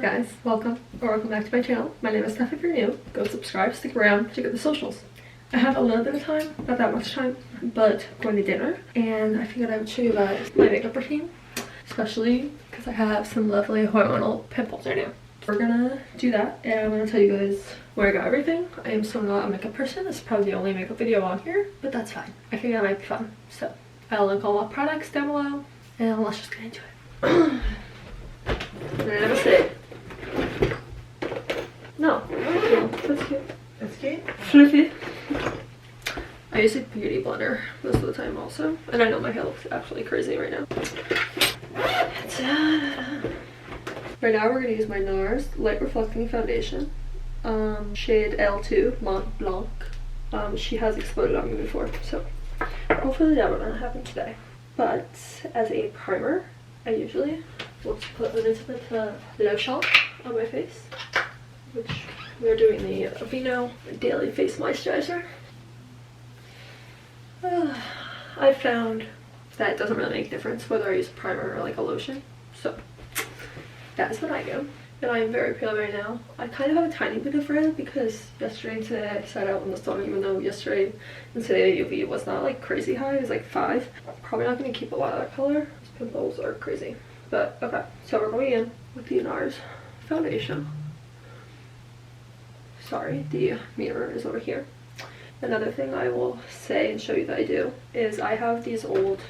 guys, welcome back to my channel. My name is Steph. If you're new, go subscribe, stick around, check out the socials. I have a little bit of time, not that much time, but going to dinner, and I figured I would show you guys my makeup routine, especially because I have some lovely hormonal pimples right now. We're gonna do that, and I'm gonna tell you guys where I got everything. I am so not a makeup person. This is probably the only makeup video on here, but that's fine. I figured that might be fun. So I'll link all my products down below, and let's just get into it. Namaste. No, that's cute. That's cute. Fluffy. I use a beauty blender most of the time also, and I know my hair looks absolutely crazy right now. Right now we're gonna use my NARS Light Reflecting Foundation, shade L2 Mont Blanc. She has exploded on me before, so hopefully that won't happen today. But as a primer, I usually will put a little bit of lotion on my face, which we're doing the Aveeno Daily Face Moisturizer. I found that it doesn't really make a difference whether I use a primer or like a lotion, so that's what I do. And I'm very pale right now. I kind of have a tiny bit of red because yesterday and today I sat out in the sun, even though yesterday and today the UV was not like crazy high, it was like 5. I'm probably not going to keep a lot of that color. These pimples are crazy. But okay, so we're going in with the NARS foundation. Sorry, the mirror is over here. Another thing I will say and show you that I do is I have these old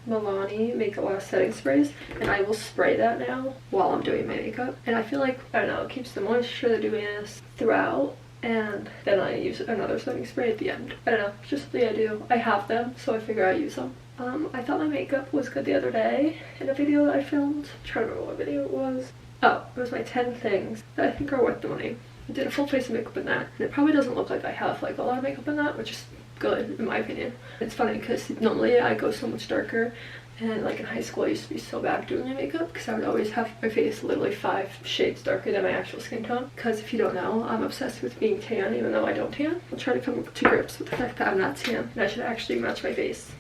Milani Makeup Last setting sprays, and I will spray that now while I'm doing my makeup. And I feel like, I don't know, it keeps the moisture, the dewiness throughout, and then I use another setting spray at the end. I don't know, it's just something I do. I have them, so I figure I use them. I thought my makeup was good the other day in a video that I filmed. I'm trying to remember what video it was. Oh, it was my 10 things that I think are worth the money. I did a full face of makeup in that, and it probably doesn't look like I have like a lot of makeup in that, which is good in my opinion. It's funny because normally I go so much darker, and like in high school I used to be so bad at doing my makeup because I would always have my face literally 5 shades darker than my actual skin tone. Because if you don't know, I'm obsessed with being tan even though I don't tan. I'm trying to come to grips with the fact that I'm not tan and I should actually match my face,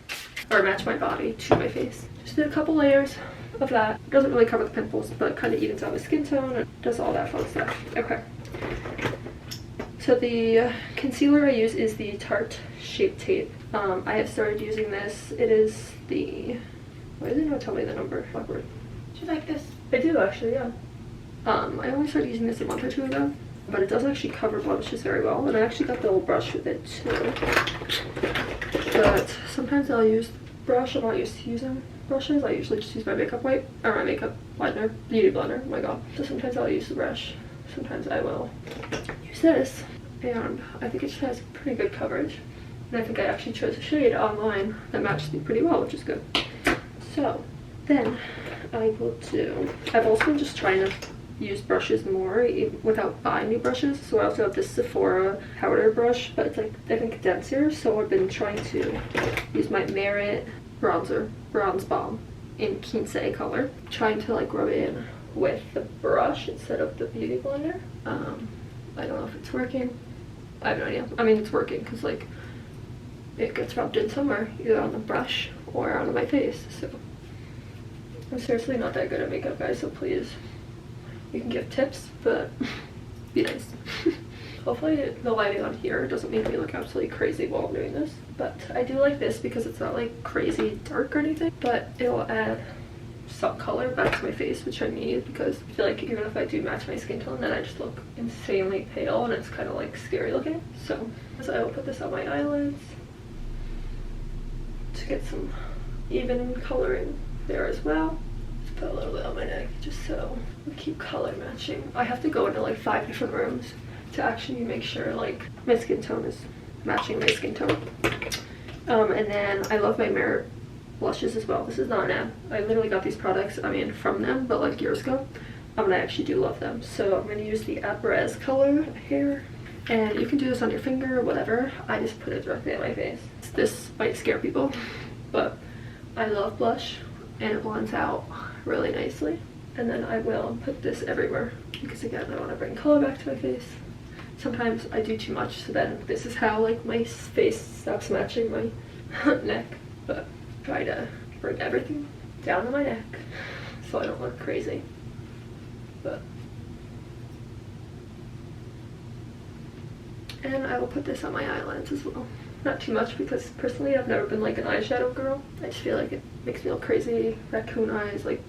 or match my body to my face. Just did a couple layers of that. It doesn't really cover the pimples, but kind of evens out my skin tone and does all that fun stuff. Okay. So the concealer I use is the Tarte Shape Tape. I have started using this. It is the... Why does it not tell me the number? Awkward. Do you like this? I do actually, yeah. I only started using this a month or 2 ago, but it does actually cover blemishes very well, and I actually got the little brush with it too. But sometimes I'll use the brush. I'm not used to using brushes. I usually just use my makeup wipe, or my makeup blender, beauty blender, oh my god. So sometimes I'll use the brush, sometimes I will use this, and I think it just has pretty good coverage. And I think I actually chose a shade online that matched me pretty well, which is good. So then I will do, I've also been just trying to use brushes more without buying new brushes. So I also have this Sephora powder brush, but it's like I think denser, so I've been trying to use my Merit bronze bomb in Quince color, trying to like rub it in with the brush instead of the beauty blender. I don't know if it's working. I have no idea. I mean, it's working because like it gets rubbed in somewhere, either on the brush or onto my face. So I'm seriously not that good at makeup, guys, so please, you can give tips, but be nice. Hopefully the lighting on here doesn't make me look absolutely crazy while I'm doing this, but I do like this because it's not like crazy dark or anything, but it'll add some color back to my face, which I need, because I feel like even if I do match my skin tone, then I just look insanely pale and it's kind of like scary looking. So I will put this on my eyelids to get some even coloring there as well. Just put a little bit on my neck just so we keep color matching. I have to go into like 5 different rooms to actually make sure like my skin tone is matching my skin tone. And then I love my Merit blushes as well. This is not an ad. I literally got these products, I mean, from them, but like years ago. And I actually do love them. So I'm going to use the Aprez color here. And you can do this on your finger or whatever. I just put it directly on my face. This might scare people, but I love blush and it blends out really nicely. And then I will put this everywhere because again, I want to bring color back to my face. Sometimes I do too much, so then this is how like my face stops matching my neck. But try to bring everything down to my neck so I don't look crazy. But And I will put this on my eyelids as well. Not too much because personally I've never been like an eyeshadow girl. I just feel like it makes me look crazy, raccoon eyes, like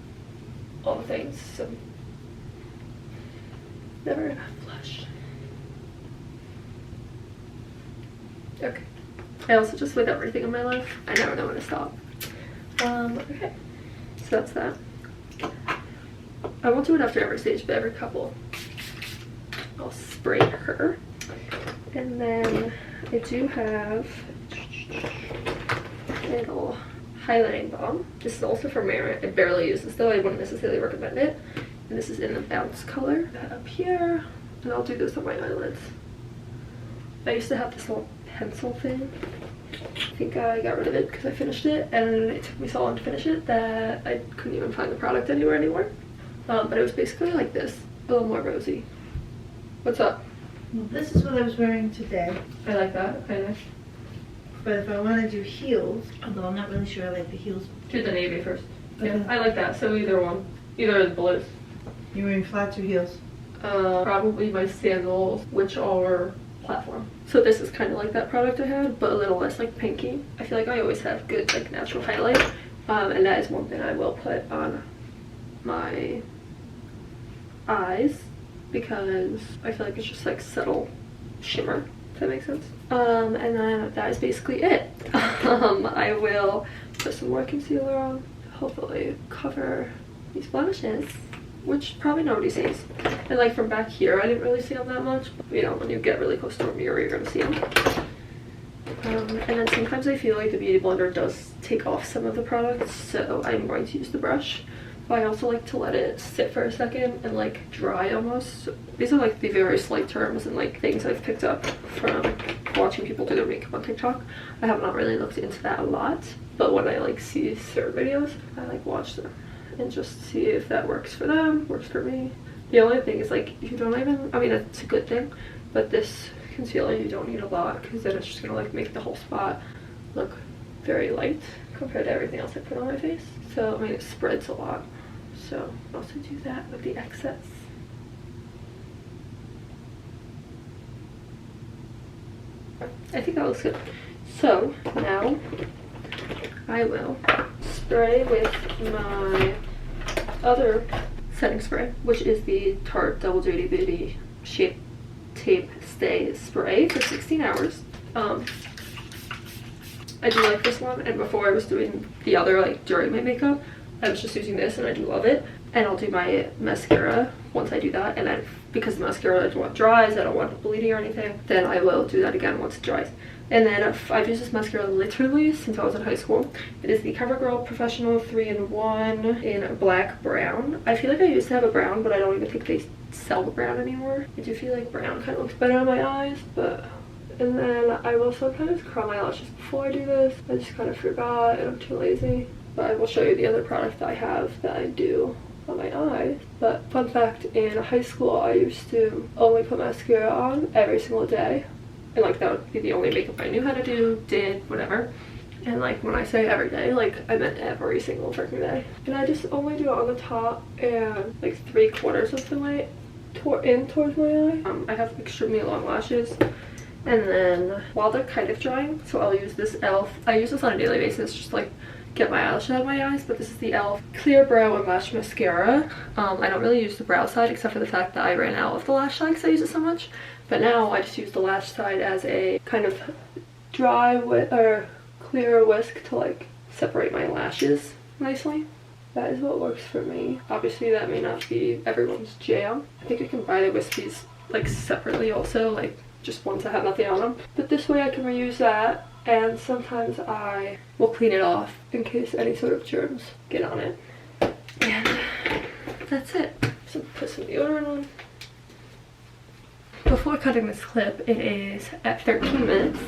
all the things, so never enough blush. Okay. I also just with everything in my life, I never know when to stop. Okay. So that's that. I won't do it after every stage, but every couple I'll spray her. And then I do have a little highlighting balm. This is also from Merit. I barely use this though. I wouldn't necessarily recommend it. And this is in the bounce color. That up here. And I'll do this on my eyelids. I used to have this little pencil thing. I think I got rid of it because I finished it. And it took me so long to finish it that I couldn't even find the product anywhere anymore. But it was basically like this. A little more rosy. What's up? Well, this is what I was wearing today. I like that. Okay, nice. But if I want to do heels, although I'm not really sure I like the heels. Do the navy first. Okay. Yeah, I like that. So either one. Either of the blues. You're wearing flats or heels? Probably my sandals, which are platform. So this is kind of like that product I had, but a little less like pinky. I feel like I always have good like natural highlight. And that is one thing I will put on my eyes because I feel like it's just like subtle shimmer, if that makes sense. And then that is basically it. I will put some more concealer on, hopefully cover these blemishes, which probably nobody sees. And like from back here, I didn't really see them that much. But, you know, when you get really close to a mirror, you're gonna see them. And then sometimes I feel like the Beauty Blender does take off some of the products, so I'm going to use the brush. But I also like to let it sit for a second and like dry almost. These are like the very slight terms and like things I've picked up from watching people do their makeup on TikTok. I have not really looked into that a lot, but when I like see certain videos, I like watch them and just see if that works for them, works for me. The only thing is like you don't even, I mean it's a good thing, but this concealer you don't need a lot because then it's just gonna like make the whole spot look very light compared to everything else I put on my face. So I mean it spreads a lot, so I'll also do that with the excess. I think that looks good. So now I will spray with my other setting spray, which is the Tarte Double Duty Beauty Shape Tape Stay Spray for 16 hours. I do like this one, and before I was doing the other like during my makeup, I was just using this and I do love it. And I'll do my mascara once I do that, and then because the mascara I don't want dries, I don't want it bleeding or anything, then I will do that again once it dries. And then I've used this mascara literally since I was in high school. It is the CoverGirl Professional 3-in-1 in black brown. I feel like I used to have a brown, but I don't even think they sell the brown anymore. I do feel like brown kind of looks better on my eyes, but... And then I will sometimes curl my lashes before I do this. I just kind of forgot and I'm too lazy. But I will show you the other product I have that I do on my eyes. But fun fact, in high school I used to only put mascara on every single day. And like that would be the only makeup I knew how to do, did, whatever. And like when I say every day, like I meant every single freaking day. And I just only do it on the top and like 3/4 of the way towards my eye. I have extremely long lashes. And then while they're kind of drying, so I'll use this e.l.f. I use this on a daily basis, just like get my eyelash out of my eyes, but this is the e.l.f. Clear Brow and Lash Mascara. I don't really use the brow side except for the fact that I ran out of the lash side because I use it so much. But now I just use the lash side as a kind of dry or clear whisk to like separate my lashes nicely. That is what works for me. Obviously that may not be everyone's jam. I think you can buy the wispies like separately also, like just ones that have nothing on them. But this way I can reuse that, and sometimes I will clean it off in case any sort of germs get on it. And that's it. So put some deodorant on. Before cutting this clip, it is at 13 minutes.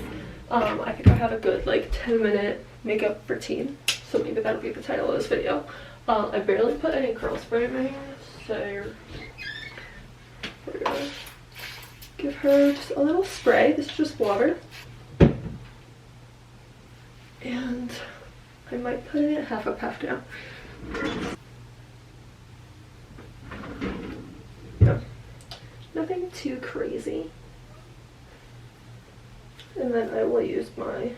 I think I have a good like 10-minute makeup routine, so maybe that'll be the title of this video. I barely put any curl spray in my hair, so we're gonna give her just a little spray. This is just water. And I might put it half up, half down. No, nothing too crazy. And then I will use my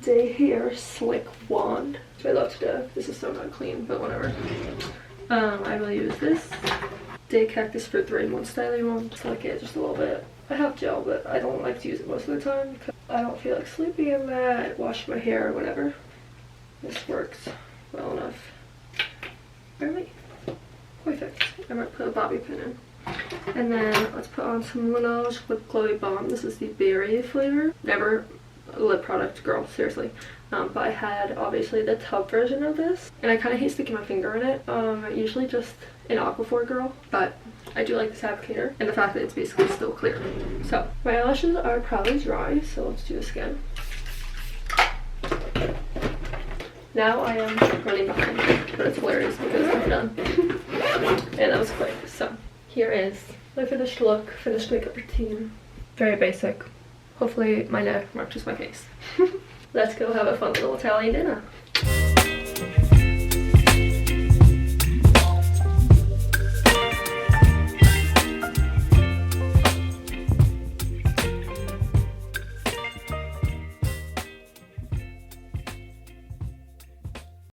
Day Hair Slick Wand, which I love to do. This is so not clean, but whatever. I will use this Day Cactus for 3-in-1 styling wand. Slick it just a little bit. I have gel, but I don't like to use it most of the time because I don't feel like sleeping in that, wash my hair or whatever. This works well enough. Alright, perfect. I might put a bobby pin in. And then let's put on some Laneige Lip Glowy Balm. This is the berry flavor. Never a lip product girl, seriously. But I had obviously the tub version of this, and I kind of hate sticking my finger in it. Usually just an Aquaphor girl, but I do like this applicator and the fact that it's basically still clear. So my eyelashes are probably dry, so let's do this again. Now I am running behind, but it's hilarious because I'm done. And that was quick. So here is my finished look, finished makeup routine. Very basic. Hopefully my neck matches my face. Let's go have a fun little Italian dinner.